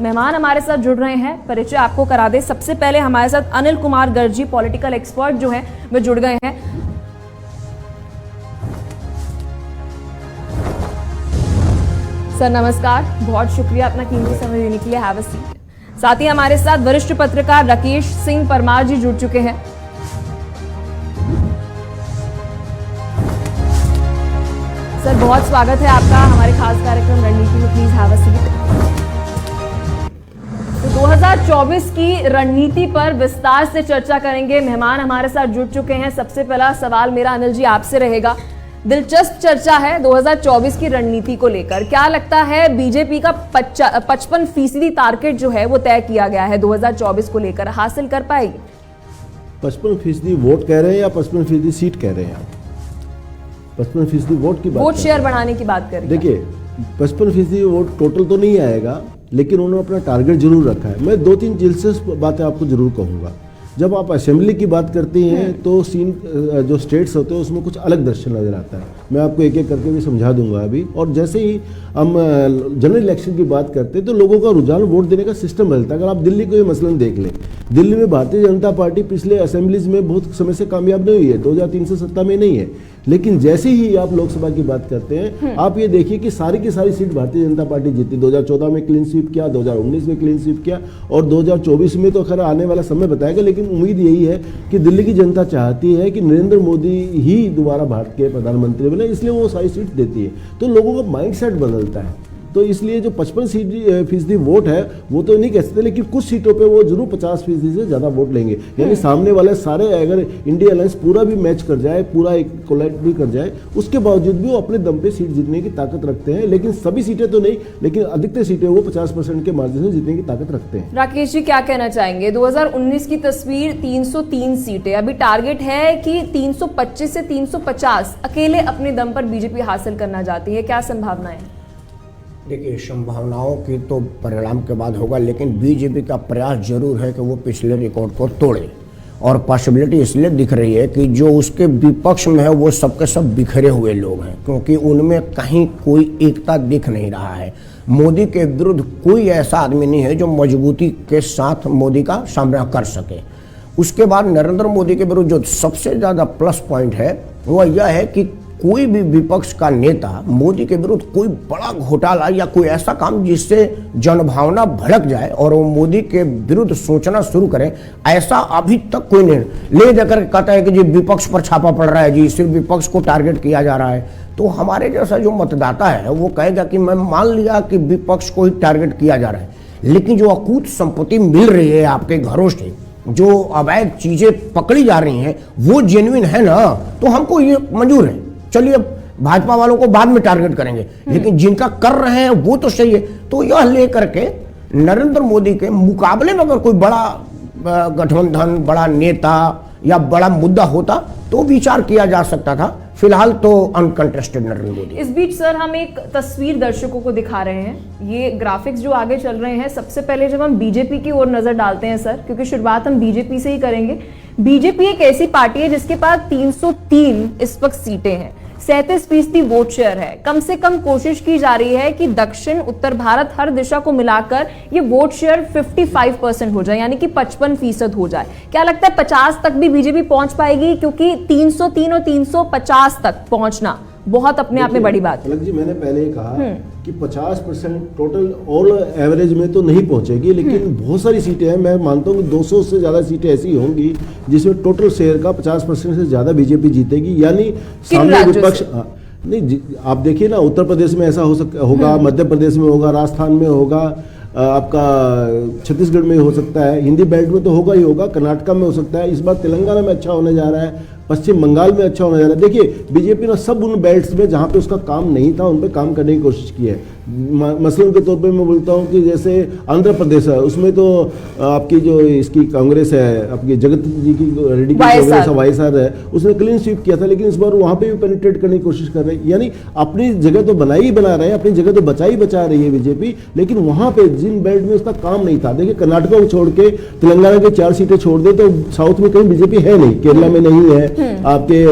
मेहमान हमारे साथ जुड़ रहे हैं, परिचय आपको करा दे। सबसे पहले हमारे साथ अनिल कुमार गर्ग जी, पॉलिटिकल एक्सपर्ट जो हैं वो जुड़ गए हैं। सर नमस्कार, बहुत शुक्रिया अपना कीमती समय देने के लिए। Have a seat. साथ ही हमारे साथ वरिष्ठ पत्रकार राकेश सिंह परमार जी जुड़ चुके हैं। सर बहुत स्वागत है आपका हमारे खास कार्यक्रम रणनीति में। Please have a seat. तो 2024 की रणनीति पर विस्तार से चर्चा करेंगे। मेहमान हमारे साथ जुड़ चुके हैं। सबसे पहला सवाल मेरा अनिल जी आपसे रहेगा। दिलचस्प चर्चा है 2024 की रणनीति को लेकर। क्या लगता है बीजेपी का 55% टारगेट जो है वो तय किया गया है 2024 को लेकर, हासिल कर पाएगी? 55% वोट कह रहे हैं या 55% सीट कह रहे हैं आप? 55% वोट की बात, वोट शेयर बढ़ाने की बात करें। देखिए 55% वोट टोटल तो नहीं आएगा, लेकिन उन्होंने अपना टारगेट जरूर रखा है। मैं 2-3 दिलचस्प बातें आपको जरूर कहूँगा। जब आप असेंबली की बात करते हैं तो सीन जो स्टेट्स होते हैं उसमें कुछ अलग दर्शन नजर आता है। मैं आपको एक एक करके भी समझा दूंगा अभी। और जैसे ही हम जनरल इलेक्शन की बात करते हैं तो लोगों का रुझान वोट देने का सिस्टम बदलता है। अगर आप दिल्ली को ये मसलन देख लें, दिल्ली में भारतीय जनता पार्टी पिछले असेंबलीज में बहुत समय से कामयाब नहीं हुई है, 2003 से सत्ता में नहीं है। लेकिन जैसे ही आप लोकसभा की बात करते हैं, आप ये देखिए कि सारी की सारी सीट भारतीय जनता पार्टी जीती। 2014 में क्लीन स्वीप किया, 2019 में क्लीन स्वीप किया, और 2024 में तो खैर आने वाला समय बताएगा। लेकिन उम्मीद यही है कि दिल्ली की जनता चाहती है कि नरेंद्र मोदी ही दोबारा भारत के प्रधानमंत्री बने, इसलिए वो सारी सीट देती है। तो लोगों का माइंडसेट बदलता है। तो इसलिए जो 55% वोट है वो तो नहीं कह सकते, लेकिन कुछ सीटों पे वो जरूर 50% से ज़्यादा वोट लेंगे। यानी सामने वाले सारे, अगर इंडिया अलायंस पूरा भी मैच कर जाए, पूरा एक कोलैट भी कर जाए, उसके बावजूद भी वो अपने दम पे सीट जीतने की ताकत रखते हैं। लेकिन सभी सीटें तो नहीं, लेकिन अधिकतर सीटें वो 50% के मार्जिन से जीतने की ताकत रखते हैं। राकेश जी क्या कहना चाहेंगे? 2019 की तस्वीर 303 सीटें, अभी टारगेट है कि 325 से 350 अकेले अपने दम पर बीजेपी हासिल करना चाहती है। क्या संभावनाएं? देखिए, संभावनाओं की तो परिणाम के बाद होगा, लेकिन बीजेपी का प्रयास जरूर है कि वो पिछले रिकॉर्ड को तोड़े। और पॉसिबिलिटी इसलिए दिख रही है कि जो उसके विपक्ष में है वो सबके सब बिखरे हुए लोग हैं, क्योंकि उनमें कहीं कोई एकता दिख नहीं रहा है। मोदी के विरुद्ध कोई ऐसा आदमी नहीं है जो मजबूती के साथ मोदी का सामना कर सके। उसके बाद नरेंद्र मोदी के विरुद्ध जो सबसे ज़्यादा प्लस पॉइंट है वह यह है कि कोई भी विपक्ष का नेता मोदी के विरुद्ध कोई बड़ा घोटाला या कोई ऐसा काम जिससे जनभावना भड़क जाए और वो मोदी के विरुद्ध सोचना शुरू करे, ऐसा अभी तक कोई नहीं। ले जाकर कहता है कि जी विपक्ष पर छापा पड़ रहा है, जी सिर्फ विपक्ष को टारगेट किया जा रहा है। तो हमारे जैसा जो मतदाता है वो कहेगा कि मैं मान लिया कि विपक्ष को ही टारगेट किया जा रहा है, लेकिन जो अकूत संपत्ति मिल रही है आपके घरों से, जो अवैध चीजें पकड़ी जा रही हैं, वो जेन्युइन है ना, तो हमको ये मंजूर है। चलिए भाजपा वालों को बाद में टारगेट करेंगे, लेकिन जिनका कर रहे हैं वो तो सही है। तो यह लेकर के नरेंद्र मोदी के मुकाबले में अगर कोई बड़ा गठबंधन, बड़ा नेता या बड़ा मुद्दा होता तो विचार किया जा सकता था। फिलहाल तो अनकंटेस्टेड नरेंद्र मोदी। इस बीच सर हम एक तस्वीर दर्शकों को दिखा रहे हैं। ये ग्राफिक्स जो आगे चल रहे हैं, सबसे पहले जब हम बीजेपी की ओर नजर डालते हैं सर, क्योंकि शुरुआत हम बीजेपी से ही करेंगे। बीजेपी एक ऐसी पार्टी है जिसके पास 303 इस वक्त सीटें हैं, 37% वोट शेयर है। कम से कम कोशिश की जा रही है कि दक्षिण उत्तर भारत हर दिशा को मिलाकर ये वोट शेयर 55% हो जाए, यानी कि 55% हो जाए। क्या लगता है 50 तक भी बीजेपी पहुंच पाएगी? क्योंकि 303 और 350 तक पहुंचना बहुत अपने आप में बड़ी बात है। अलग जी, मैंने पहले ही कहा कि 50% टोटल ऑल एवरेज में तो नहीं पहुंचेगी, लेकिन बहुत सारी सीटें हैं। मैं मानता हूँ कि 200 से ज़्यादा सीटें ऐसी होंगी जिसमें टोटल शेयर का 50% से ज़्यादा बीजेपी जीतेगी। यानी सामने विपक्ष नहीं, आप देखिए ना, उत्तर प्रदेश में ऐसा होगा, मध्य प्रदेश में होगा, राजस्थान में होगा, आपका छत्तीसगढ़ में हो सकता है, हिंदी बेल्ट में तो होगा ही होगा, कर्नाटका में हो सकता है, इस बार तेलंगाना में अच्छा होने जा रहा है, पश्चिम बंगाल में अच्छा होने जा रहा है। देखिए बीजेपी ने सब उन बेल्ट्स में जहाँ पे उसका काम नहीं था उन पे काम करने की कोशिश की है। मसलन के तौर पे मैं बोलता हूँ कि जैसे आंध्र प्रदेश है, उसमें तो आपकी जो इसकी कांग्रेस है, आपकी जगत जी की रेड्डी की कांग्रेस वाईएसआर है, उसने क्लीन स्वीप किया था, लेकिन इस बार वहाँ पे भी पेनिट्रेट करने की कोशिश कर रहे हैं। यानी अपनी जगह तो बना रहे हैं, अपनी जगह तो बचा रही है बीजेपी, लेकिन वहाँ पे जिन बेल्ट में उसका काम नहीं था, देखिए कर्नाटका को छोड़ के तेलंगाना की 4 सीटें छोड़ दे तो साउथ में कहीं बीजेपी है नहीं, केरला में नहीं है, आपके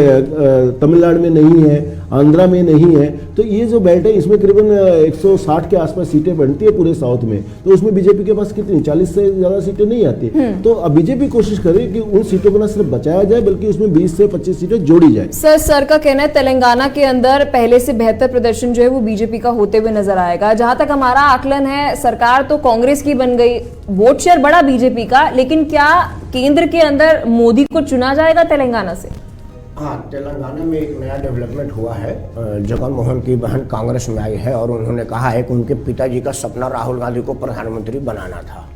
तमिलनाडु में नहीं है, आंध्रा में नहीं है। तो ये जो बेल्ट है इसमें करीबन 160 के आसपास सीटें बनती है पूरे साउथ में, तो उसमें बीजेपी के पास कितनी 40 से ज्यादा सीटें नहीं आती। तो अब बीजेपी कोशिश करे कि उन सीटों को ना सिर्फ बचाया जाए बल्कि उसमें 20 से 25 सीटें जोड़ी जाए। सर का कहना है तेलंगाना के अंदर पहले से बेहतर प्रदर्शन जो है वो बीजेपी का होते हुए नजर आएगा। जहां तक हमारा आकलन है, सरकार तो कांग्रेस की बन गई, वोट शेयर बड़ा बीजेपी का, लेकिन क्या केंद्र के अंदर मोदी को चुना जाएगा तेलंगाना से? हाँ, तेलंगाना में एक नया डेवलपमेंट हुआ है। जगन मोहन की बहन कांग्रेस में आई है और उन्होंने कहा है कि उनके पिताजी का सपना राहुल गांधी को प्रधानमंत्री बनाना था।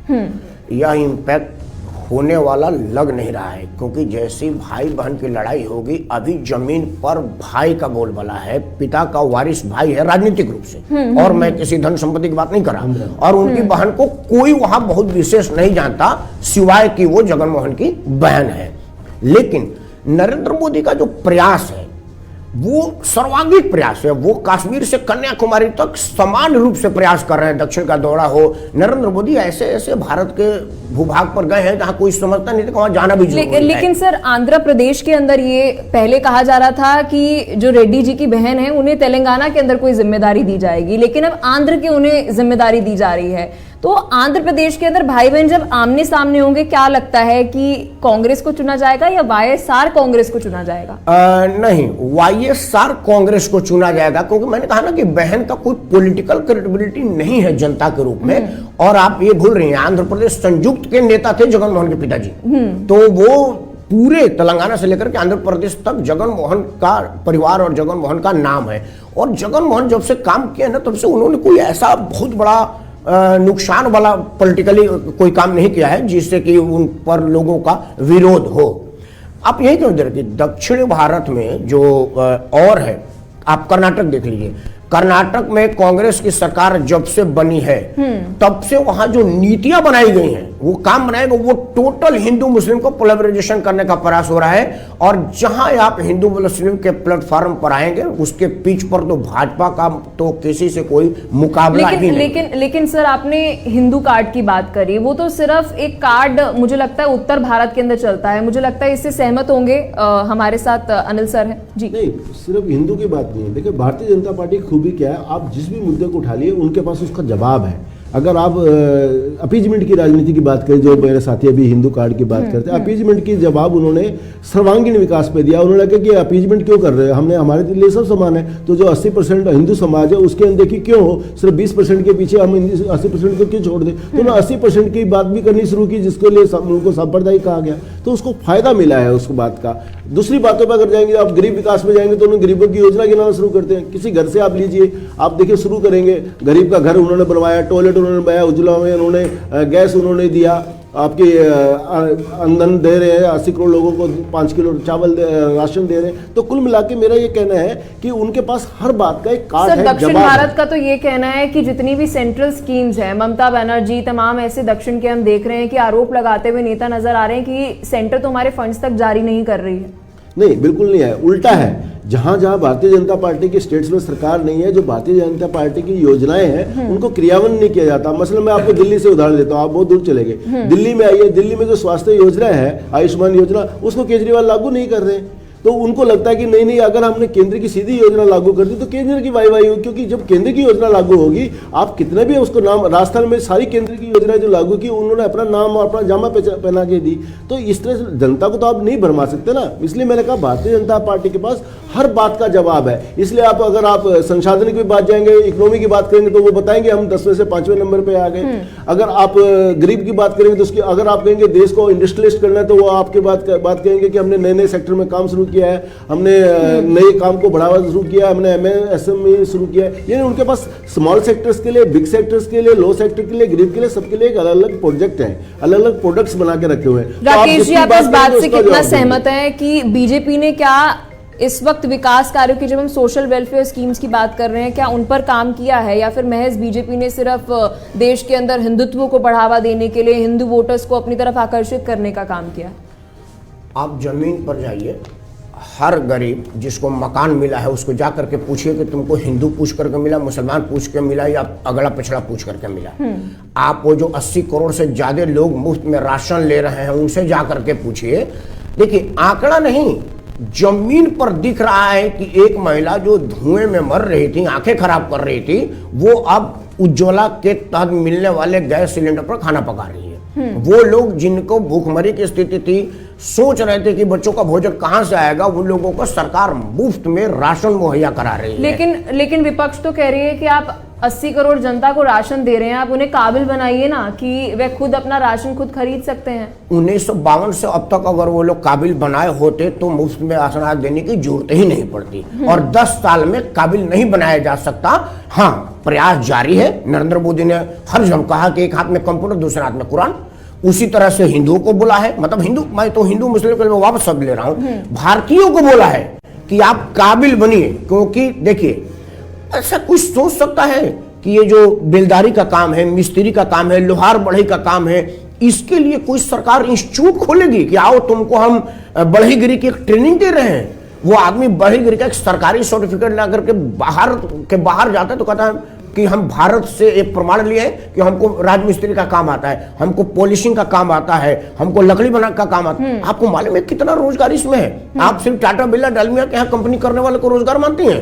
यह इम्पैक्ट होने वाला लग नहीं रहा है, क्योंकि जैसी भाई बहन की लड़ाई होगी, अभी जमीन पर भाई का बोलबाला है, पिता का वारिस भाई है राजनीतिक रूप से, और मैं किसी धन संपत्ति की बात नहीं कर रहा, और उनकी बहन को कोई वहां बहुत विशेष नहीं जानता सिवाय कि वो जगन मोहन की बहन है। लेकिन नरेंद्र मोदी का जो प्रयास है वो सर्वांगीण प्रयास है। वो कश्मीर से कन्याकुमारी तक समान रूप से प्रयास कर रहे हैं। दक्षिण का दौरा हो, नरेंद्र मोदी ऐसे ऐसे भारत के भूभाग पर गए हैं जहां कोई समझता नहीं था, वहां जाना भी जरूरी है। लेकिन सर, आंध्र प्रदेश के अंदर ये पहले कहा जा रहा था कि जो रेड्डी जी की बहन है उन्हें तेलंगाना के अंदर कोई जिम्मेदारी दी जाएगी, लेकिन अब आंध्र की उन्हें जिम्मेदारी दी जा रही है। तो आंध्र प्रदेश के अंदर भाई बहन जब आमने सामने होंगे, क्या लगता है कि कांग्रेस को चुना जाएगा या वाईएसआर कांग्रेस को चुना जाएगा? नहीं, वाईएसआर कांग्रेस को चुना जाएगा, क्योंकि मैंने कहा ना कि बहन का कोई पॉलिटिकल क्रेडिबिलिटी नहीं है जनता के रूप में। और आप ये भूल रही हैं, आंध्र प्रदेश संयुक्त के नेता थे जगन मोहन के पिताजी, तो वो पूरे तेलंगाना से लेकर के आंध्र प्रदेश तक जगन मोहन का परिवार और जगन मोहन का नाम है। और जगन मोहन जब से काम किया ना, तब से उन्होंने कोई ऐसा बहुत बड़ा नुकसान वाला पॉलिटिकली कोई काम नहीं किया है जिससे कि उन पर लोगों का विरोध हो। आप यही क्यों देख रहे, दक्षिण भारत में जो और है, आप कर्नाटक देख लीजिए। कर्नाटक में कांग्रेस की सरकार जब से बनी है तब से वहां जो नीतियां बनाई गई हैं, वो काम बनाएगा, वो टोटल हिंदू मुस्लिम को पोलराइजेशन करने का प्रयास हो रहा है। और जहां आप हिंदू मुस्लिम के प्लेटफॉर्म पर आएंगे, उसके पीछ पर तो भाजपा का तो किसी से कोई मुकाबला ही नहीं। लेकिन सर, आपने हिंदू कार्ड की बात करी, वो तो सिर्फ एक कार्ड मुझे लगता है उत्तर भारत के अंदर चलता है। मुझे लगता है इससे सहमत होंगे हमारे साथ अनिल सर हैं जी। नहीं, सिर्फ हिंदू की बात नहीं है। देखिए, भारतीय जनता पार्टी खूबी क्या है, आप जिस भी मुद्दे को उठा लिए उनके पास उसका जवाब है। अगर आप अपीजमेंट की राजनीति की बात करें, जो मेरे साथी अभी हिंदू कार्ड की बात करते हैं, अपीजमेंट की जवाब उन्होंने सर्वांगीण विकास पे दिया। उन्होंने कहा कि अपीजमेंट क्यों कर रहे हैं, हमने हमारे लिए सब समान है। तो जो 80% हिंदू समाज है उसके अंदर देखिए क्यों हो, सिर्फ 20% के पीछे हम 80% को क्यों छोड़ दें। तो उन्होंने 80% की बात भी करनी शुरू की, जिसके लिए उनको सांप्रदायिक कहा गया, तो उसको फायदा मिला है उस बात का। दूसरी बातों पर अगर जाएंगे, आप गरीब विकास में जाएंगे तो उन्होंने गरीबों की योजना गिनाना शुरू करते हैं। किसी घर से आप लीजिए, आप देखिए शुरू करेंगे, गरीब का घर उन्होंने बनवाया, टॉयलेट उन्होंने बनाया, उज्ज्वला में उन्होंने गैस उन्होंने दिया, आपके ईंधन दे रहे हैं, 80 करोड़ लोगों को 5 किलो चावल राशन दे रहे हैं। तो कुल मिला के मेरा ये कहना है कि उनके पास हर बात का एक कार्ड है। दक्षिण भारत का तो ये कहना है कि जितनी भी सेंट्रल स्कीम्स हैं, ममता बनर्जी, तमाम ऐसे दक्षिण के हम देख रहे हैं कि आरोप लगाते हुए नेता नजर आ रहे हैं कि सेंटर तो हमारे फंड्स तक जारी नहीं कर रही है। नहीं, बिल्कुल नहीं है, उल्टा है। जहां जहां भारतीय जनता पार्टी की स्टेट्स में सरकार नहीं है, जो भारतीय जनता पार्टी की योजनाएं हैं उनको क्रियान्वयन नहीं किया जाता। मसलन मैं आपको दिल्ली से उदाहरण देता हूं, आप बहुत दूर चले गए। दिल्ली में आइए, दिल्ली में जो स्वास्थ्य योजना है, आयुष्मान योजना, उसको केजरीवाल लागू नहीं कर रहे हैं। तो उनको लगता है कि नहीं, अगर हमने केंद्र की सीधी योजना लागू कर दी तो केंद्र की वाई होगी, क्योंकि जब केंद्र की योजना लागू होगी, आप कितने भी उसको नाम, राजस्थान में सारी केंद्र की योजना जो लागू की उन्होंने अपना नाम और अपना जामा पहना के दी। तो इस तरह से जनता को तो आप नहीं भरमा सकते ना। इसलिए मैंने कहा भारतीय जनता पार्टी के पास हर बात का जवाब है। इसलिए आप अगर आप संसाधन की बात जाएंगे, इकोनॉमी की बात करेंगे तो वो बताएंगे हम 10 में से 5वें नंबर पे आ गए। अगर आप गरीब की बात करेंगे तो उसकी, अगर आप कहेंगे देश को इंडस्ट्रियलिस्ट करना है तो वो आपके बात कहेंगे कि हमने नए नए सेक्टर में काम शुरू किया है, हमने नए काम को बढ़ावा शुरू किया, हमने MSME शुरू किया है। यानी उनके पास स्मॉल सेक्टर्स के लिए, बिग सेक्टर्स के लिए, लो सेक्टर के लिए, गरीब के लिए, सबके लिए एक अलग अलग प्रोजेक्ट है, अलग अलग प्रोडक्ट्स बना के रखे हुए हैं। राकेश जी, आप इस बात से कितना सहमत हैं कि बीजेपी ने क्या इस वक्त विकास कार्यों की, जब हम सोशल वेलफेयर स्कीम्स की बात कर रहे हैं, क्या उन पर काम किया है, या फिर महज बीजेपी ने सिर्फ देश के अंदर हिंदुत्व को बढ़ावा देने के लिए हिंदू वोटर्स को अपनी तरफ आकर्षित करने का काम किया? आप जमीन पर जाइए, हर गरीब जिसको मकान मिला है उसको जा करके पूछिए कि तुमको हिंदू पूछ करके मिला, मुसलमान पूछ के मिला, या अगला पिछड़ा पूछ करके मिला। आप वो जो 80 करोड़ से ज्यादा लोग मुफ्त में राशन ले रहे हैं उनसे जा करके पूछिए। देखिए, आंकड़ा नहीं, जमीन पर दिख रहा है कि एक महिला जो धुएं में मर रही थी, आंखें खराब कर रही थी, वो अब उज्ज्वला के तहत मिलने वाले गैस सिलेंडर पर खाना पका रही है। वो लोग जिनको भूखमरी की स्थिति थी, सोच रहे थे कि बच्चों का भोजन कहां से आएगा, उन लोगों को सरकार मुफ्त में राशन मुहैया करा रही है। लेकिन विपक्ष तो कह रही है कि आप 80 करोड़ जनता को राशन दे रहे हैं, आप उन्हें काबिल बनाइए ना कि वे खुद अपना राशन खुद खरीद सकते हैं। 1952 से अब तक अगर वो लोग काबिल बनाए होते तो मुफ्त में राशन देने की जरूरत ही नहीं पड़ती, और 10 साल में काबिल नहीं बनाया जा सकता। हाँ, प्रयास जारी है। नरेंद्र मोदी ने हर जगह कहा कि एक हाथ में कंप्यूटर, दूसरे हाथ में कुरान। उसी तरह से हिंदुओं को बोला है, मतलब हिंदू, मैं तो हिंदू मुस्लिम के लिए वापस शब्द ले रहा हूं, भारतीयों को बोला है कि आप काबिल बनिए। क्योंकि देखिए, ऐसा कुछ सोच सकता है कि ये जो बेलदारी का काम है, मिस्त्री का काम है, लोहार बढ़ई का काम है, इसके लिए कोई सरकार इंस्टीट्यूट खोलेगी कि आओ तुमको हम बढ़ईगिरी की ट्रेनिंग दे रहे हैं। वो आदमी बढ़ईगिरी का एक सरकारी सर्टिफिकेट ला करके बाहर जाता है तो कहता है कि हम भारत से एक प्रमाण लिए हैं कि हमको राजमिस्त्री का काम आता है, हमको पॉलिशिंग का काम आता है, हमको लकड़ी बनाने का काम आता है। आपको मालूम है कितना रोजगार इसमें है? आप सिर्फ टाटा बिरला डालमिया के यहाँ कंपनी करने वाले को रोजगार मानती हैं?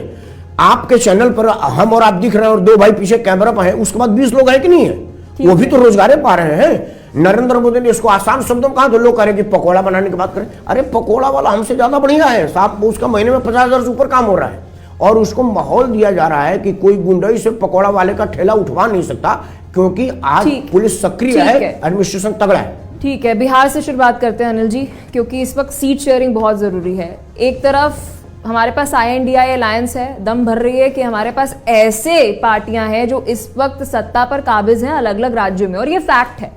आपके चैनल पर हम और आप दिख रहे हैं और 2 भाई पीछे कैमरा पर हैं, उसके बाद 20 लोग हैं कि नहीं है? वो भी तो रोजगार पा रहे हैं। नरेंद्र मोदी ने इसको आसान शब्दों में कहा, तो लोग कह रहे कि पकौड़ा बनाने की बात करें। अरे पकौड़ा वाला हमसे ज्यादा बढ़िया है साहब, उसका महीने में 50,000 से ऊपर काम हो रहा है, और उसको माहौल दिया जा रहा है कि कोई गुंडई से पकौड़ा वाले का ठेला उठवा नहीं सकता, क्योंकि आज पुलिस सक्रिय है, एडमिनिस्ट्रेशन तगड़ा है। ठीक है, बिहार से शुरुआत करते हैं अनिल जी, क्योंकि इस वक्त सीट शेयरिंग बहुत जरूरी है। एक तरफ हमारे पास INDI अलायंस है, दम भर रही है कि हमारे पास ऐसे पार्टियां हैं जो इस वक्त सत्ता पर काबिज हैं अलग अलग राज्यों में, और ये फैक्ट है।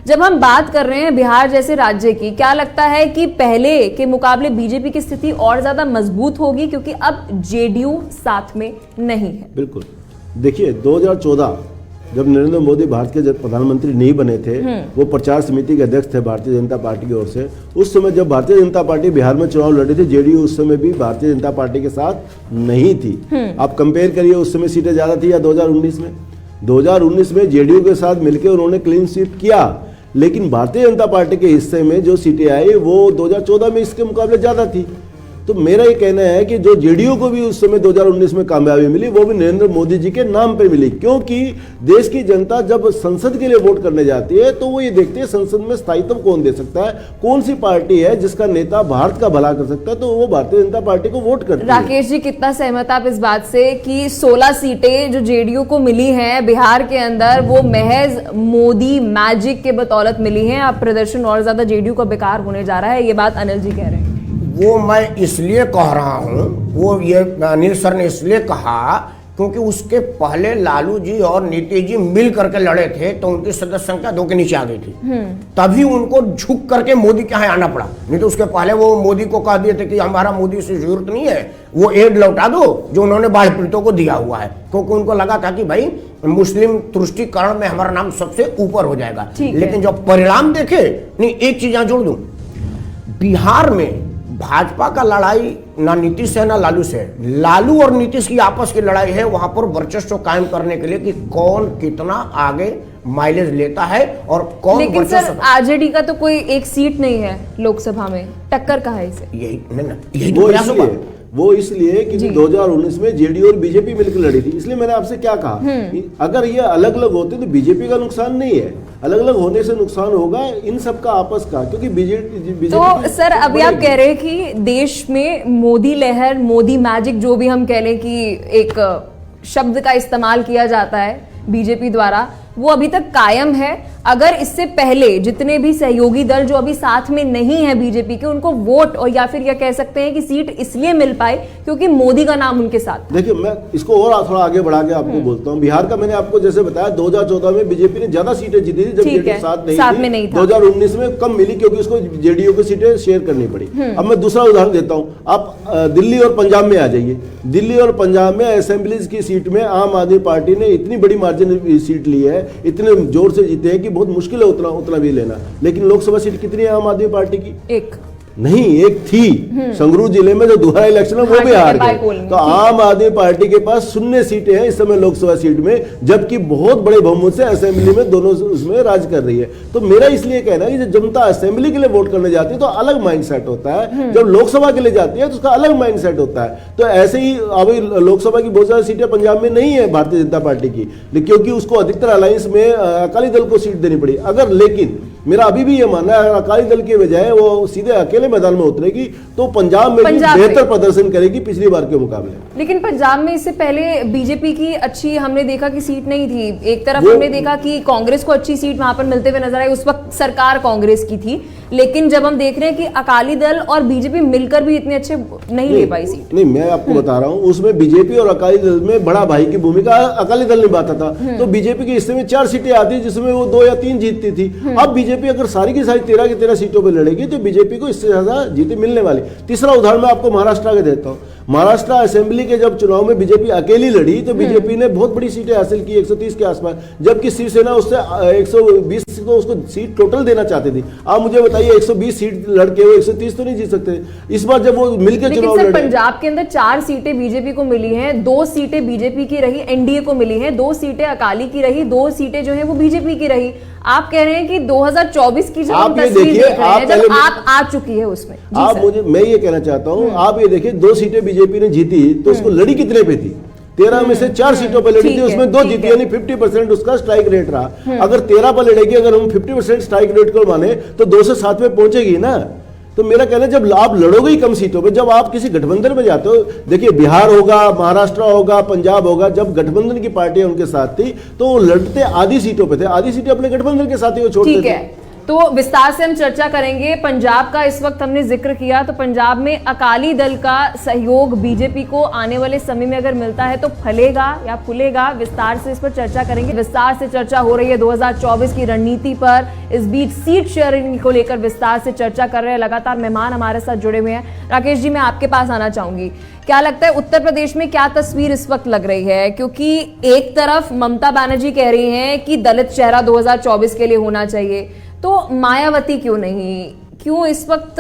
जब हम बात कर रहे हैं बिहार जैसे राज्य की, क्या लगता है कि पहले के मुकाबले बीजेपी की स्थिति और ज्यादा मजबूत होगी, क्योंकि अब JDU साथ में नहीं है? बिल्कुल। देखिए, 2014 जब नरेंद्र मोदी भारत के प्रधानमंत्री नहीं बने थे, वो प्रचार समिति के अध्यक्ष थे भारतीय जनता पार्टी की ओर से। उस समय जब भारतीय जनता पार्टी बिहार में चुनाव लड़ी थी, JDU उस समय भी भारतीय जनता पार्टी के साथ नहीं थी। आप कंपेयर करिए, उस समय सीटें ज्यादा थी या 2019 में? 2019 में JDU के साथ मिलकर उन्होंने क्लीन स्वीप किया, लेकिन भारतीय जनता पार्टी के हिस्से में जो सीटें आई वो 2014 में इसके मुकाबले ज्यादा थी। तो मेरा ये कहना है कि जो JDU को भी उस समय 2019 में कामयाबी मिली, वो भी नरेंद्र मोदी जी के नाम पे मिली, क्योंकि देश की जनता जब संसद के लिए वोट करने जाती है तो वो ये देखती है संसद में स्थायित्व कौन दे सकता है, कौन सी पार्टी है जिसका नेता भारत का भला कर सकता है, तो वो भारतीय जनता पार्टी को वोट करती है। राकेश जी, कितना सहमत आप इस बात से कि 16 सीटें जो JDU को मिली हैं बिहार के अंदर, वो महज मोदी मैजिक के बदौलत मिली हैं? अब प्रदर्शन और ज्यादा JDU का बेकार होने जा रहा है, ये बात अनिल जी कह रहे हैं। वो मैं इसलिए कह रहा हूं, वो ये अनिल सर ने इसलिए कहा क्योंकि उसके पहले लालू जी और नीतीश जी मिल करके लड़े थे, तो उनकी सदस्य संख्या 2 के नीचे आ गई थी। तभी उनको झुक करके मोदी के यहाँ आना पड़ा, नहीं तो उसके पहले वो मोदी को कह दिए थे कि हमारा मोदी से जरूरत नहीं है, वो एड लौटा दो जो उन्होंने बाढ़ पीड़ितों को दिया हुआ है, क्योंकि उनको लगा था कि भाई मुस्लिम तुष्टीकरण में हमारा नाम सबसे ऊपर हो जाएगा। लेकिन जब परिणाम देखे, नहीं एक चीज यहां जोड़ दूं, बिहार में भाजपा का लड़ाई ना नीतीश है ना लालू से है। लालू और नीतीश की आपस की लड़ाई है वहां पर वर्चस्व कायम करने के लिए कि कौन कितना आगे माइलेज लेता है और कौन। लेकिन सर RJD का तो कोई एक सीट नहीं है लोकसभा में, टक्कर कहाँ है इसे? यही तो प्रयास होगा। वो इसलिए कि 2019 में JDU और बीजेपी मिलकर लड़ी थी, इसलिए मैंने आपसे क्या कहा, अगर ये अलग अलग होते तो बीजेपी का नुकसान नहीं है, अलग अलग होने से नुकसान होगा इन सब का आपस का, क्योंकि बीजेपी। तो सर अभी आप कह रहे हैं कि देश में मोदी लहर, मोदी मैजिक, जो भी हम कह लें कि एक शब्द का इस्तेमाल किया जाता है बीजेपी द्वारा, वो अभी तक कायम है। अगर इससे पहले जितने भी सहयोगी दल जो अभी साथ में नहीं है बीजेपी के, उनको वोट और या फिर यह कह सकते हैं कि सीट इसलिए मिल पाए क्योंकि मोदी का नाम उनके साथ। देखिए, मैं इसको और थोड़ा आगे बढ़ा के आपको बोलता हूं। बिहार का मैंने आपको जैसे बताया, 2014 में बीजेपी ने ज्यादा सीटें जीती थी जब JDU साथ में नहीं था। 2019 में कम मिली क्योंकि उसको JDU की सीटें शेयर करनी पड़ी। अब मैं दूसरा उदाहरण देता हूं, आप दिल्ली और पंजाब में आ जाइए। दिल्ली और पंजाब में असेंबलीज की सीट में आम आदमी पार्टी ने इतनी बड़ी मार्जिन सीट ली है, इतने जोर से जीते हैं कि बहुत मुश्किल है उतना भी लेना। लेकिन लोकसभा सीट कितनी है आम आदमी पार्टी की? नहीं, एक थी संगरूर जिले में जो दूसरा इलेक्शन है वो भी हार गए। तो आम आदमी पार्टी के पास 0 सीटें हैं इस समय लोकसभा सीट में, जबकि बहुत बड़े बहुमत से असेंबली में दोनों उसमें राज कर रही है। तो मेरा इसलिए कहना है कि जब जनता असेंबली के लिए वोट करने जाती है तो अलग माइंडसेट होता है, जब लोकसभा के लिए जाती है तो उसका अलग माइंडसेट होता है। तो ऐसे ही अभी लोकसभा की बहुत सारी सीटें पंजाब में नहीं है भारतीय जनता पार्टी की, क्योंकि उसको अधिकतर अलायंस में अकाली दल को सीट देनी पड़ी। अगर लेकिन मेरा अभी भी ये मानना है अगर अकाली दल के बजाय वो सीधे अकेले मैदान में उतरेगी तो पंजाब में भी बेहतर प्रदर्शन करेगी पिछली बार के मुकाबले। लेकिन पंजाब में इससे पहले बीजेपी की अच्छी हमने देखा कि सीट नहीं थी। एक तरफ हमने देखा कि कांग्रेस को अच्छी सीट वहां पर मिलते हुए नजर आई, उस वक्त सरकार कांग्रेस की थी। लेकिन जब हम देख रहे हैं कि अकाली दल और बीजेपी मिलकर भी इतने अच्छे नहीं ले पाई सीट। नहीं, मैं आपको बता रहा हूं उसमें बीजेपी और अकाली दल में बड़ा भाई की भूमिका अकाली दल निभाता था। तो बीजेपी के हिस्से में 4 सीटें आती जिसमें वो 2 या 3 जीतती थी। अब बीजेपी अगर सारी की सारी 13 की 13 सीटों पर लड़ेगी तो बीजेपी को इससे ज्यादा जीतें मिलने वाली। तीसरा उदाहरण मैं आपको महाराष्ट्र का देता हूं। महाराष्ट्र असेंबली के जब चुनाव में बीजेपी अकेली लड़ी तो बीजेपी ने बहुत बड़ी सीटें हासिल की 130 के आसपास, जबकि शिवसेना उससे 120 तो उसको सीट टोटल देना चाहती थी। आप मुझे बताइए 120 सीट लड़के वो 130 तो नहीं जीत सकते। इस बार जब वो मिलकर चुनाव लड़े, पंजाब के अंदर 4 सीटें बीजेपी को मिली हैं, 2 सीटें बीजेपी की रही, एनडीए को मिली हैं, 2 सीटें अकाली की रही, 2 सीटें जो है वो बीजेपी की रही। आप कह रहे हैं कि 2024 की जो आप ये तस्वीर देखिए, देख रहे हैं, जब आप आ चुकी है उसमें आप मुझे मैं ये कहना चाहता हूं, आप ये देखिए 2 सीटें बीजेपी ने जीती तो उसको लड़ी कितने पे थी? 13 में से 4 सीटों पर लड़ी थी, उसमें 2 जीती, यानी 50% उसका स्ट्राइक रेट रहा। अगर 13 पर लड़ेगी, अगर हम 50% स्ट्राइक रेट को माने तो 2 से 7 में पहुंचेगी ना। तो मेरा कहना है जब आप लड़ोगे ही कम सीटों पे, जब आप किसी गठबंधन में जाते हो, देखिए बिहार होगा, महाराष्ट्र होगा, पंजाब होगा, जब गठबंधन की पार्टियां उनके साथ थी तो वो लड़ते आधी सीटों पे थे, आधी सीटें अपने गठबंधन के साथियों को छोड़ते थे। तो विस्तार से हम चर्चा करेंगे। पंजाब का इस वक्त हमने जिक्र किया, तो पंजाब में अकाली दल का सहयोग बीजेपी को आने वाले समय में अगर मिलता है तो फलेगा या फूलेगा, विस्तार से इस पर चर्चा करेंगे। विस्तार से चर्चा हो रही है 2024 की रणनीति पर। इस बीच सीट शेयरिंग को लेकर विस्तार से चर्चा कर रहे हैं लगातार मेहमान हमारे साथ जुड़े हुए हैं। राकेश जी, मैं आपके पास आना चाहूंगी। क्या लगता है उत्तर प्रदेश में क्या तस्वीर इस वक्त लग रही है? क्योंकि एक तरफ ममता बनर्जी कह रही हैं कि दलित चेहरा 2024 के लिए होना चाहिए, तो मायावती क्यों नहीं? क्यों इस वक्त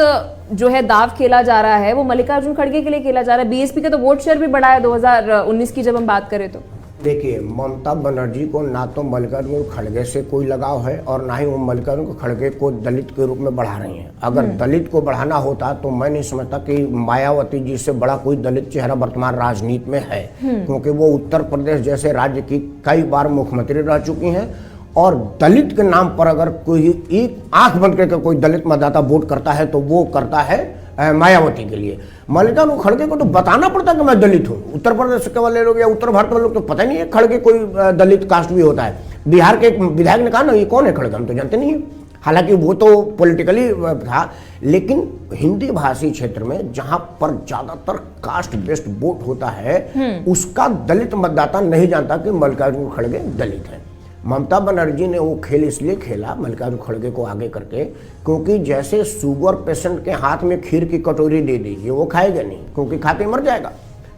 जो है दाव खेला जा रहा है वो मल्लिकार्जुन खड़गे के लिए खेला जा रहा है? बीएसपी का तो वोट शेयर भी बढ़ा है 2019 की जब हम बात करें तो। देखिए, ममता बनर्जी को ना तो मल्लिकार्जुन खड़गे से कोई लगाव है और ना ही वो मल्लिकार्जुन खड़गे को दलित के रूप में बढ़ा रही हैं। अगर दलित को बढ़ाना होता तो मैं नहीं समझता कि मायावती जी से बड़ा कोई दलित चेहरा वर्तमान राजनीति में है, क्योंकि वो उत्तर प्रदेश जैसे राज्य की कई बार मुख्यमंत्री रह चुकी हैं। और दलित के नाम पर अगर कोई एक आंख बंद करके कोई दलित मतदाता वोट करता है तो वो करता है मायावती के लिए। मल्लिकार्जुन खड़गे को तो बताना पड़ता है कि मैं दलित हूँ। उत्तर प्रदेश के वाले लोग या उत्तर भारत वाले लोग तो पता ही नहीं है खड़गे कोई दलित कास्ट भी होता है। बिहार के एक विधायक ने कहा ना, ये कौन है खड़गे, हम तो जानते नहीं है। हालांकि वो तो पॉलिटिकली था, लेकिन हिंदी भाषी क्षेत्र में जहां पर ज्यादातर कास्ट बेस्ड वोट होता है उसका दलित मतदाता नहीं जानता कि मल्लिकार्जुन खड़गे दलित है। ममता बनर्जी ने वो खेल इसलिए खेला मल्लिकार्जुन खड़गे को आगे करके, क्योंकि जैसे शुगर पेशेंट के हाथ में खीर की कटोरी दे दीजिए, वो खाएगा नहीं क्योंकि खाते मर जाएगा,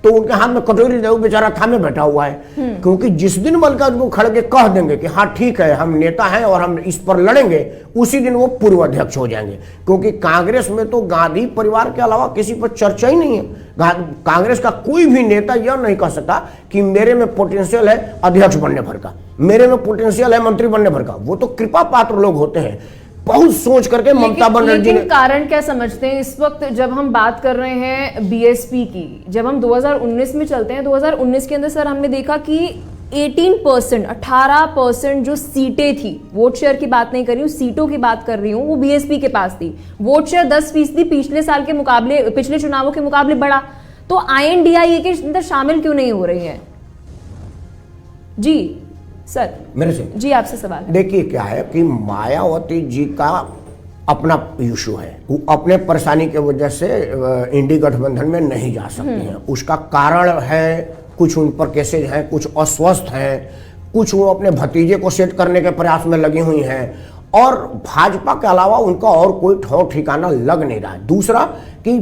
तो उनके हाथ में कटोरी दे, बेचारा थामे बैठा हुआ है। क्योंकि जिस दिन मल्लिकार्जुन खड़गे कह देंगे कि हाँ ठीक है हम नेता हैं और हम इस पर लड़ेंगे, उसी दिन वो पूर्व अध्यक्ष हो जाएंगे। क्योंकि कांग्रेस में तो गांधी परिवार के अलावा किसी पर चर्चा ही नहीं है। कांग्रेस का कोई भी नेता यह नहीं कह सकता कि मेरे में पोटेंशियल है अध्यक्ष बनने भर का, मेरे में पोटेंशियल है मंत्री बनने भर का। वो तो कृपा पात्र लोग होते हैं। बहुत सोच करके ममता बनर्जी ने कारण क्या समझते हैं इस वक्त जब हम बात कर रहे हैं बीएसपी की? जब हम 2019 में चलते हैं, 2019 के अंदर सर हमने देखा कि 18% जो सीटें थी, वोट शेयर की बात नहीं कर रही हूँ, सीटों की बात कर रही हूँ, वो बीएसपी के पास थी। वोट शेयर 10% पिछले साल के मुकाबले, पिछले चुनावों के मुकाबले बढ़ा। तो INDIA के अंदर शामिल क्यों नहीं हो रही है? जी सर, मेरे से जी आपसे सवाल। देखिए क्या है कि मायावती जी का अपना इशू है, वो अपने परेशानी की वजह से इंडी गठबंधन में नहीं जा सकती हैं। उसका कारण है, कुछ उन पर केसेज हैं, कुछ अस्वस्थ हैं, कुछ वो अपने भतीजे को सेट करने के प्रयास में लगी हुई हैं, और भाजपा के अलावा उनका और कोई ठौर ठिकाना लग नहीं रहा है। दूसरा कि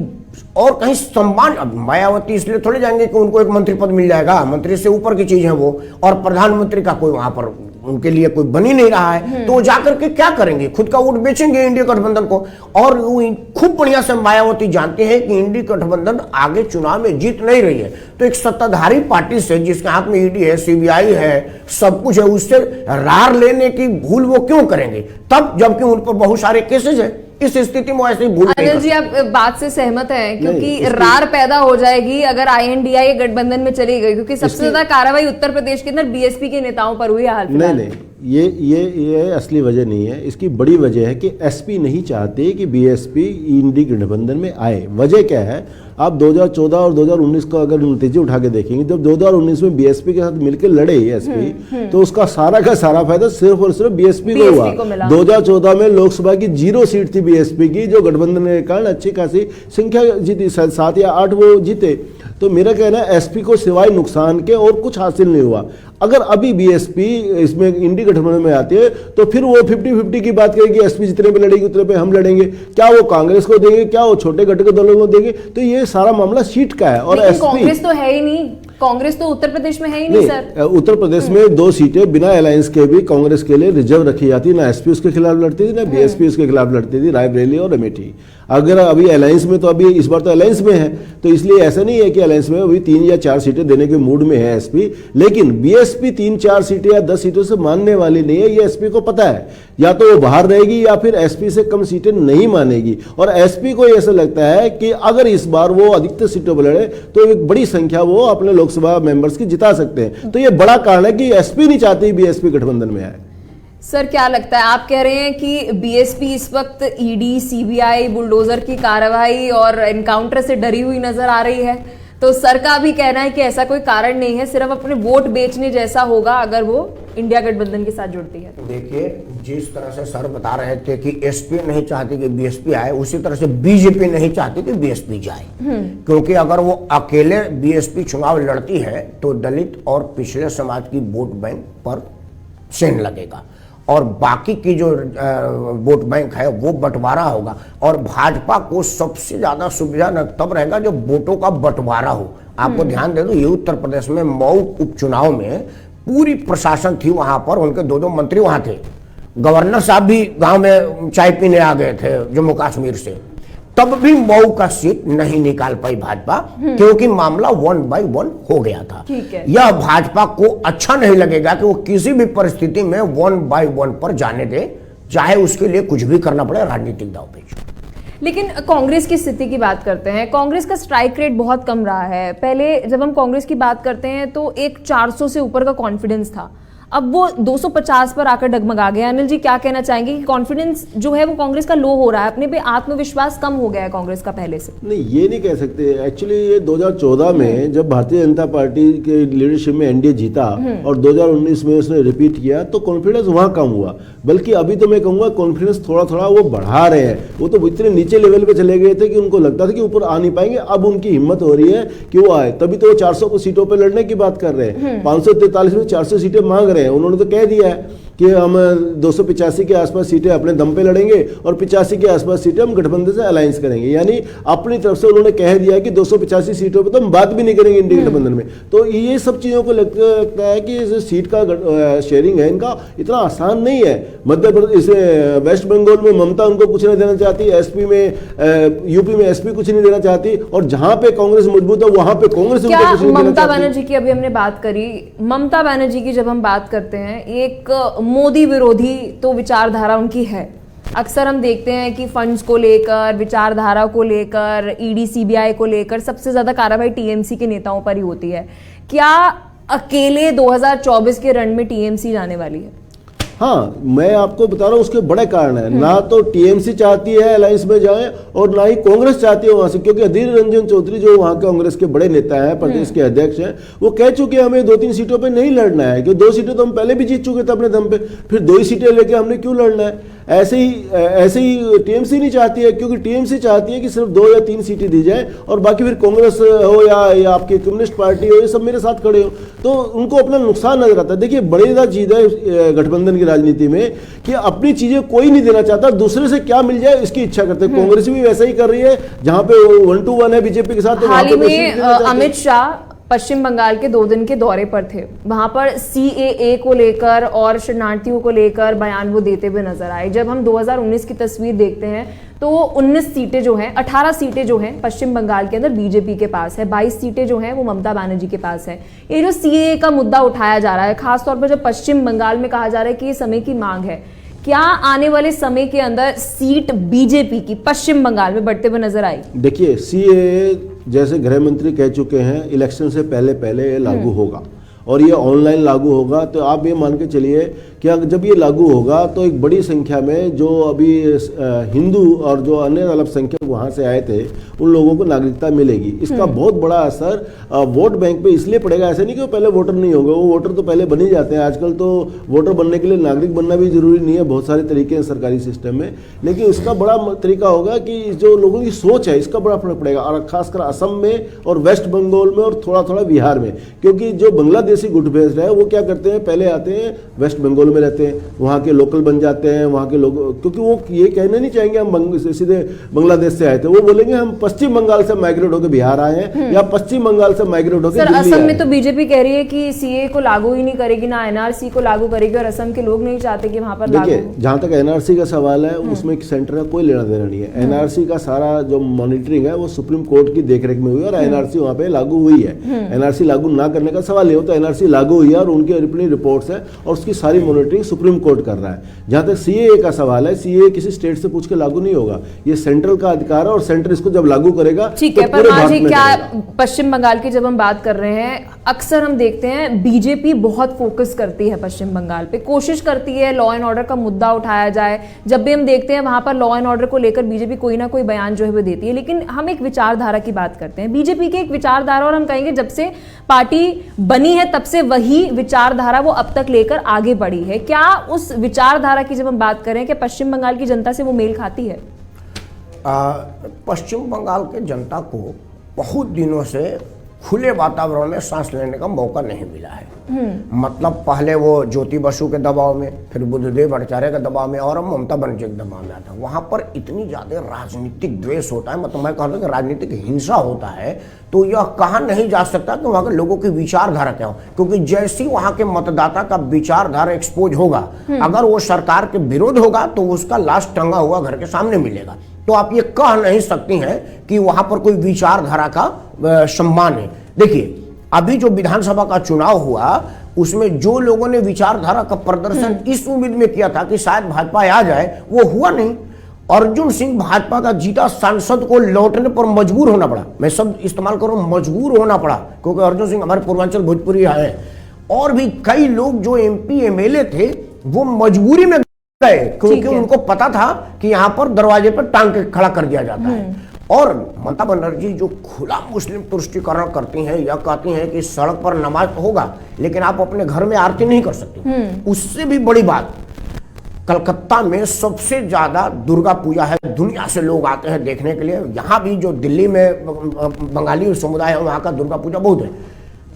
और कहीं सम्मान, अब मायावती इसलिए थोड़े जाएंगे कि उनको एक मंत्री पद मिल जाएगा, मंत्री से ऊपर की चीज है वो, और प्रधानमंत्री का कोई वहां पर उनके लिए कोई बन ही नहीं रहा है, तो वो जाकर के क्या करेंगे, खुद का वोट बेचेंगे इंडिया गठबंधन को। और वो खूब बढ़िया से मायावती जानते हैं कि इंडिया गठबंधन आगे चुनाव में जीत नहीं रही है, तो एक सत्ताधारी पार्टी से जिसके हाथ में ईडी है, सीबीआई है, सब कुछ है, उससे रार लेने की भूल वो क्यों करेंगे, तब जबकि उन पर बहुत सारे केसेज है। इस स्थिति में ऐसे भूल नहीं अनिल जी, आप बात से सहमत हैं? क्योंकि रार पैदा हो जाएगी अगर INDI गठबंधन में चली गई, क्योंकि सबसे ज्यादा कार्रवाई उत्तर प्रदेश के अंदर बीएसपी के नेताओं पर हुई है हाल फिलहाल। नहीं, ये असली वजह नहीं है। इसकी बड़ी वजह है कि एसपी नहीं चाहते कि बीएसपी इंडी गठबंधन में आए। वजह क्या है, आप 2014 और 2019 का अगर नतीजे उठा के देखेंगे, जब 2019 में बीएसपी के साथ मिलकर लड़े एसपी, तो उसका सारा का सारा फायदा सिर्फ और सिर्फ बीएसपी को हुआ। 2014 में लोकसभा की 0 सीट थी बीएसपी की, जो गठबंधन के कारण अच्छी खासी संख्या जीती, 7 या 8 वो जीते। तो मेरा कहना है एसपी को सिवाय नुकसान के और कुछ हासिल नहीं हुआ। अगर अभी बीएसपी इसमें इंडी गठबंधन में आती है तो फिर वो 50-50 की बात करेगी, एसपी जितने पे लड़ेगी उतने पे हम लड़ेंगे। क्या वो कांग्रेस को देंगे, क्या वो छोटे घटक दलों को देंगे? तो ये सारा मामला सीट का है। और कांग्रेस तो है ही नहीं, कांग्रेस तो उत्तर प्रदेश में है ही नहीं सर। उत्तर प्रदेश में 2 सीटें बिना अलायंस के भी कांग्रेस के लिए रिजर्व रखी जाती, ना एसपी उसके खिलाफ लड़ती थी, ना बीएसपी उसके खिलाफ लड़ती थी, रायबरेली और अमेठी। अगर अभी अलायंस में, तो अभी इस बार तो अलायंस में है, तो इसलिए ऐसा नहीं है कि अलायंस में अभी 3 या 4 सीटें देने के मूड में है एसपी। लेकिन बीएसपी 3-4 सीटें या 10 सीटों से मानने वाली नहीं है, ये एसपी को पता है। या तो वो बाहर रहेगी या फिर एसपी से कम सीटें नहीं मानेगी। और एसपी को ऐसा लगता है कि अगर इस बार वो अधिकतर सीटों पर लड़े तो एक बड़ी संख्या वो अपने लोकसभा मेंबर्स की जिता सकते हैं। तो ये बड़ा कारण है कि एसपी नहीं चाहती बीएसपी गठबंधन में आए। सर क्या लगता है, आप कह रहे हैं कि बीएसपी इस वक्त ईडी, सीबीआई, बुलडोजर की कार्रवाई और एनकाउंटर से डरी हुई नजर आ रही है, तो सर का भी कहना है कि ऐसा कोई कारण नहीं है, सिर्फ अपने वोट बेचने जैसा होगा अगर वो इंडिया गठबंधन के साथ जुड़ती है। देखिए, जिस तरह से सर बता रहे थे कि एसपी नहीं चाहती कि बीएसपी आए, उसी तरह से बीजेपी नहीं चाहती कि बीएसपी जाए। क्योंकि अगर वो अकेले बीएसपी चुनाव लड़ती है तो दलित और पिछड़े समाज की वोट बैंक पर सेंध लगेगा और बाकी की जो वोट बैंक है वो बंटवारा होगा। और भाजपा को सबसे ज्यादा सुविधाजनक तब रहेगा जब वोटों का बंटवारा हो। आपको ध्यान दे दो, ये उत्तर प्रदेश में मऊ उपचुनाव में पूरी प्रशासन थी वहां पर, उनके 2 मंत्री वहां थे, गवर्नर साहब भी गांव में चाय पीने आ गए थे जम्मू कश्मीर से, तब भी मऊ का सीट नहीं निकाल पाई भाजपा, क्योंकि मामला 1 by 1 हो गया था। यह भाजपा को अच्छा नहीं लगेगा कि वो किसी भी परिस्थिति में 1 by 1 पर जाने दे, चाहे उसके लिए कुछ भी करना पड़े, राजनीतिक दांवपेच। लेकिन कांग्रेस की स्थिति की बात करते हैं, कांग्रेस का स्ट्राइक रेट बहुत कम रहा है। पहले जब हम कांग्रेस की बात करते हैं तो एक 400 से ऊपर का कॉन्फिडेंस था, अब वो 250 पर आकर डगमगा गया। अनिल जी क्या कहना चाहेंगे कि कॉन्फिडेंस जो है वो कांग्रेस का लो हो रहा है, अपने पे आत्मविश्वास कम हो गया है कांग्रेस का पहले से? नहीं, ये नहीं कह सकते। एक्चुअली ये 2014 में जब भारतीय जनता पार्टी के लीडरशिप में एनडीए जीता और 2019 में उसने रिपीट किया तो कॉन्फिडेंस वहां कम हुआ। बल्कि अभी तो मैं कहूंगा कॉन्फिडेंस थोड़ा थोड़ा वो बढ़ा रहे हैं। वो तो इतने नीचे लेवल पे चले गए थे कि उनको लगता था कि ऊपर आ नहीं पाएंगे, अब उनकी हिम्मत हो रही है कि वो आए। तभी तो वो 400 सीटों पर लड़ने की बात कर रहे हैं, 543 में 400 सीटें मांग रहे हैं। उन्होंने तो कह दिया है कि हम 285 के आसपास सीटें अपने दम पे लड़ेंगे और 85 के आसपास सीटें हम गठबंधन से अलायंस करेंगे। यानी अपनी तरफ से उन्होंने कह दिया कि 285 सीटों पे तो हम बात भी नहीं करेंगे इंडिया गठबंधन में। तो ये सब चीज़ों को लगता है कि इस सीट का शेयरिंग है इनका इतना आसान नहीं है। मध्य प्रदेश, वेस्ट बंगाल में ममता उनको कुछ नहीं देना चाहती, एसपी में, यूपी में एसपी कुछ नहीं देना चाहती, और जहां पे कांग्रेस मजबूत है वहां पे कांग्रेस उनको कुछ नहीं देना चाहती। ममता बनर्जी की अभी हमने बात करी, ममता बनर्जी की जब हम बात करते हैं, एक मोदी विरोधी तो विचारधारा उनकी है। अक्सर हम देखते हैं कि फंड्स को लेकर, विचारधारा को लेकर, ईडी सीबीआई को लेकर सबसे ज्यादा कार्रवाई टीएमसी के नेताओं पर ही होती है। क्या अकेले 2024 के रण में टीएमसी जाने वाली है? हाँ, मैं आपको बता रहा हूँ उसके बड़े कारण है। ना तो टीएमसी चाहती है अलायंस में जाए और ना ही कांग्रेस चाहती है वहां से, क्योंकि अधीर रंजन चौधरी जो वहां कांग्रेस के बड़े नेता हैं, प्रदेश के अध्यक्ष हैं, वो कह चुके हैं हमें 2-3 सीटों पे नहीं लड़ना है, क्योंकि 2 सीटें तो हम पहले भी जीत चुके थे अपने दम पे, फिर 2 ही सीटें लेके हमने क्यों लड़ना है। ऐसे ही टीएमसी नहीं चाहती है, क्योंकि टीएमसी चाहती है कि सिर्फ 2 या 3 सीटें दी जाए और बाकी फिर कांग्रेस हो या आपकी कम्युनिस्ट पार्टी हो, ये सब मेरे साथ खड़े हो। तो उनको अपना नुकसान नजर आता है। देखिए, बड़ी चीज है गठबंधन की राजनीति में कि अपनी चीजें कोई नहीं देना चाहता, दूसरे से क्या मिल जाए इसकी इच्छा करते हैं। कांग्रेस भी वैसा ही कर रही है, जहां पे 1-to-1 है बीजेपी के साथ। हाल ही में अमित शाह पश्चिम बंगाल के 2 दिन के दौरे पर थे। वहां पर CAA को लेकर और शरणार्थियों को लेकर बयान वो देते हुए नजर आए। जब हम 2019 की तस्वीर देखते हैं तो 19 सीटें जो हैं, 18 सीटें जो हैं पश्चिम बंगाल के अंदर बीजेपी के पास है, 22 सीटें जो हैं वो ममता बनर्जी के पास है। ये जो CAA का मुद्दा उठाया जा रहा है, खासतौर पर जब पश्चिम बंगाल में कहा जा रहा है कि ये समय की मांग है, क्या आने वाले समय के अंदर सीट बीजेपी की पश्चिम बंगाल में बढ़ते हुए नजर आई? देखिए, CAA जैसे गृह मंत्री कह चुके हैं इलेक्शन से पहले पहले ये लागू होगा और ये ऑनलाइन लागू होगा। तो आप ये मान के चलिए कि जब ये लागू होगा तो एक बड़ी संख्या में जो अभी हिंदू और जो अन्य अल्पसंख्यक वहाँ से आए थे उन लोगों को नागरिकता मिलेगी। इसका बहुत बड़ा असर वोट बैंक पे इसलिए पड़ेगा। ऐसे नहीं कि वो पहले वोटर नहीं होंगे, वो वोटर तो पहले बन ही जाते हैं। आजकल तो वोटर बनने के लिए नागरिक बनना भी जरूरी नहीं है, बहुत सारे तरीके हैं सरकारी सिस्टम में। लेकिन उसका बड़ा तरीका होगा कि जो लोगों की सोच है इसका बड़ा फर्क पड़ेगा, और खासकर असम में और वेस्ट बंगाल में और थोड़ा थोड़ा बिहार में। क्योंकि जो बांग्लादेशी गुटभेज है वो क्या करते हैं, पहले आते हैं वेस्ट बंगाल में रहते हैं, वहाँ के लोकल बन जाते हैं, वहाँ के लोग, क्योंकि वो ये कहना नहीं चाहेंगे हम सीधे बांग्लादेश से आए थे, वो बोलेंगे हम पश्चिम बंगाल से माइग्रेट होकर बिहार आए हैं या पश्चिम बंगाल से माइग्रेट होकर दिल्ली आए हैं। असम में तो बीजेपी कह रही है कि CAA को लागू ही नहीं करेगी, ना NRC को लागू करेगी, और असम के लोग नहीं चाहते कि वहां पर देखिए, जहां तक NRC का सवाल है उसमें सेंटर का कोई लेना देना नहीं है। NRC का सारा जो मॉनिटरिंग है वो सुप्रीम कोर्ट की देखरेख में हुई और NRC वहां पे लागू हुई है। NRC लागू ना करने का सवाल नहीं हो, तो NRC लागू हुई है और उनकी अपनी रिपोर्ट्स है और उसकी सारी मॉनिटरिंग सुप्रीम कोर्ट कर रहा है। जहां तक CAA का सवाल है, CAA किसी स्टेट से पूछ के लागू नहीं होगा, ये सेंट्रल का अधिकार है और सेंटर इसको जब लागू करेगा ठीक है। पर माँ जी, क्या पश्चिम बंगाल की जब हम बात कर रहे हैं, अक्सर हम देखते हैं बीजेपी बहुत फोकस करती है पश्चिम बंगाल पे, कोशिश करती है लॉ एंड ऑर्डर का मुद्दा उठाया जाए। जब भी हम देखते हैं वहां पर लॉ एंड ऑर्डर को लेकर बीजेपी कोई ना कोई बयान जो है वो देती है। लेकिन हम एक विचारधारा की बात करते हैं, बीजेपी की एक विचारधारा, और हम कहेंगे जब से पार्टी बनी है तब से वही विचारधारा वो अब तक लेकर आगे बढ़ी है। क्या उस विचारधारा की जब हम बात करें कि पश्चिम बंगाल की जनता से वो मेल खाती है? पश्चिम बंगाल के जनता को बहुत दिनों से खुले वातावरण में सांस लेने का मौका नहीं मिला है। मतलब पहले वो ज्योति बसु के दबाव में, फिर बुद्धदेव भट्टाचार्य के दबाव में और अब ममता बनर्जी के दबाव में आता है। वहां पर इतनी ज्यादा राजनीतिक द्वेष होता है, मतलब मैं कहता हूं कि राजनीतिक हिंसा होता है, तो यह कहा नहीं जा सकता कि वहां के लोगों की विचारधारा क्या हो, क्योंकि जैसी वहां के मतदाता का विचारधारा एक्सपोज होगा, अगर वो सरकार के विरोध होगा तो उसका लाश टंगा हुआ घर के सामने मिलेगा। तो आप ये कह नहीं सकती हैं कि वहां पर कोई विचारधारा का सम्मान है। देखिए, अभी जो विधानसभा का चुनाव हुआ उसमें जो लोगों ने विचारधारा का प्रदर्शन इस उम्मीद में किया था कि शायद भाजपा आ जाए, वो हुआ नहीं। अर्जुन सिंह भाजपा का जीता सांसद को लौटने पर मजबूर होना पड़ा, मैं शब्द इस्तेमाल करूं मजबूर होना पड़ा, क्योंकि अर्जुन सिंह हमारे पूर्वांचल भोजपुरी है, और भी कई लोग जो MP MLA थे वो मजबूरी में गए, क्योंकि उनको पता था कि यहां पर दरवाजे पर टांग के खड़ा कर दिया जाता है। और ममता बनर्जी जो खुला मुस्लिम तुष्टीकरण करती हैं या कहती हैं कि सड़क पर नमाज तो होगा लेकिन आप अपने घर में आरती नहीं कर सकती। उससे भी बड़ी बात, कलकत्ता में सबसे ज्यादा दुर्गा पूजा है, दुनिया से लोग आते हैं देखने के लिए। यहाँ भी जो दिल्ली में बंगाली समुदाय है वहां का दुर्गा पूजा बहुत है।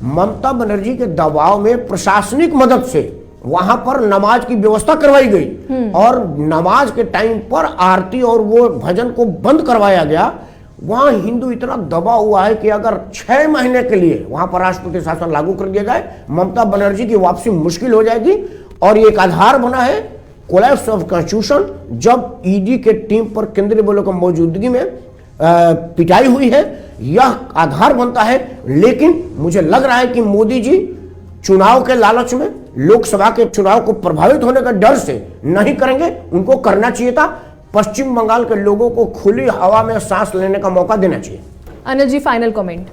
ममता बनर्जी के दबाव में प्रशासनिक मदद से वहां पर नमाज की व्यवस्था करवाई गई और नमाज के टाइम पर आरती और वो भजन को बंद करवाया गया। वहां हिंदू इतना दबा हुआ है कि अगर 6 महीने के लिए वहां पर राष्ट्रपति शासन लागू कर दिया जाए, ममता बनर्जी की वापसी मुश्किल हो जाएगी। और ये एक आधार बना है कोलैप्स ऑफ कॉन्स्टिट्यूशन, जब ED के टीम पर केंद्रीय बलों की मौजूदगी में पिटाई हुई है, यह आधार बनता है। लेकिन मुझे लग रहा है कि मोदी जी चुनाव के लालच में, लोकसभा के चुनाव को प्रभावित होने के डर से नहीं करेंगे। उनको करना चाहिए था पश्चिम बंगाल के लोगों को खुली हवा में सांस लेने का मौका देना चाहिए। Anil ji, final comment.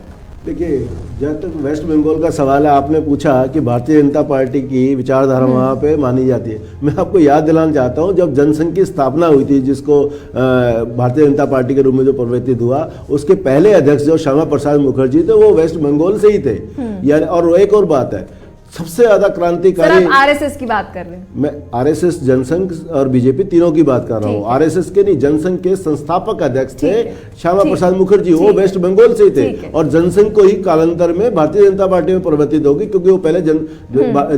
देखिए, जहाँ तक वेस्ट बंगाल का सवाल है, आपने पूछा कि भारतीय जनता पार्टी की विचारधारा वहाँ पे मानी जाती है। मैं आपको याद दिलाना चाहता हूँ, जब जनसंघ की स्थापना हुई थी, जिसको भारतीय जनता पार्टी के रूप में जो परिवर्तित हुआ, उसके पहले अध्यक्ष जो श्यामा प्रसाद मुखर्जी थे वो वेस्ट बंगाल से ही थे। यानी, और एक और बात है, सबसे ज्यादा सर क्रांतिकारी, आप आरएसएस की बात कर रहे हैं। मैं आरएसएस, जनसंघ और बीजेपी तीनों की बात कर रहा हूँ। आरएसएस के नहीं, जनसंघ के संस्थापक अध्यक्ष थे श्यामा प्रसाद मुखर्जी, वो वेस्ट बंगाल से ही थे, और जनसंघ को ही कालांतर में भारतीय जनता पार्टी में परिवर्तित होगी, क्योंकि वो पहले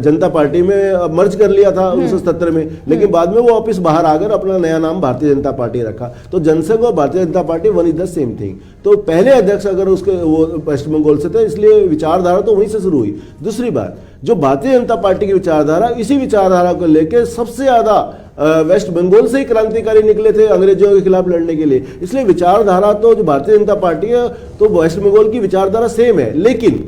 जनता पार्टी में मर्ज कर लिया था 1977 में, लेकिन बाद में वो वापिस बाहर आकर अपना नया नाम भारतीय जनता पार्टी रखा। तो जनसंघ और Bharatiya Janata party one is the same thing. तो पहले अध्यक्ष अगर उसके वो वेस्ट बंगाल से थे, इसलिए विचारधारा तो वहीं से शुरू हुई। दूसरी बात, जो भारतीय जनता पार्टी की विचारधारा, इसी विचारधारा को लेकर सबसे ज्यादा वेस्ट बंगाल से ही क्रांतिकारी निकले थे अंग्रेजों के खिलाफ लड़ने के लिए। इसलिए विचारधारा तो जो भारतीय जनता पार्टी है तो वेस्ट बंगाल की विचारधारा सेम है, लेकिन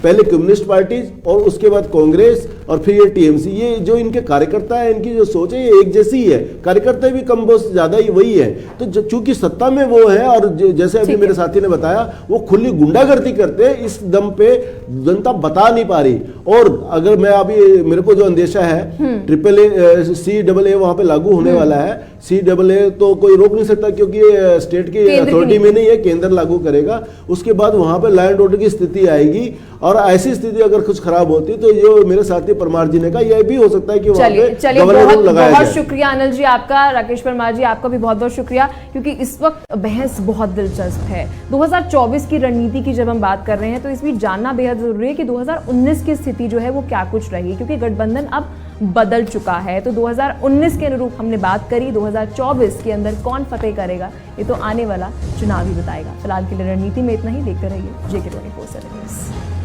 पहले कम्युनिस्ट पार्टी और उसके बाद कांग्रेस और फिर ये टीएमसी, ये जो इनके कार्यकर्ता है, इनकी जो सोच है ये एक जैसी ही है, कार्यकर्ता भी कम बहुत ज्यादा ही वही है। तो चूंकि सत्ता में वो है, और जैसे अभी मेरे साथी ने बताया, वो खुली गुंडागर्दी करते हैं, इस दम पे जनता बता नहीं पा रही। और अगर मैं अभी, मेरे को जो अंदेशा है, CAA वहां पे लागू होने वाला है। CAA तो कोई रोक नहीं सकता, क्योंकि स्टेट की अथॉरिटी में नहीं है, केंद्र लागू करेगा। उसके बाद वहां पे लॉ एंड ऑर्डर की स्थिति आएगी, और ऐसी स्थिति अगर कुछ खराब होती है तो जो मेरे साथी परमार जी ने कहा, यह भी हो सकता है कि वहां पे गवर्नर लगाया जाए। बहुत शुक्रिया अनिल जी आपका, राकेश परमार जी आपका भी बहुत बहुत शुक्रिया, क्योंकि इस वक्त बहस बहुत दिलचस्प है। 2024 की रणनीति की जब हम बात कर रहे हैं तो इस बीच जानना बेहद जरूरी है कि 2019 की स्थिति जो है वो क्या कुछ रही, क्योंकि गठबंधन अब बदल चुका है। तो 2019 के अनुरूप हमने बात करी, 2024 के अंदर कौन फतेह करेगा ये तो आने वाला चुनाव ही बताएगा। फिलहाल के लिए रणनीति में इतना ही। देखते रहिए JK 24/7 न्यूज़।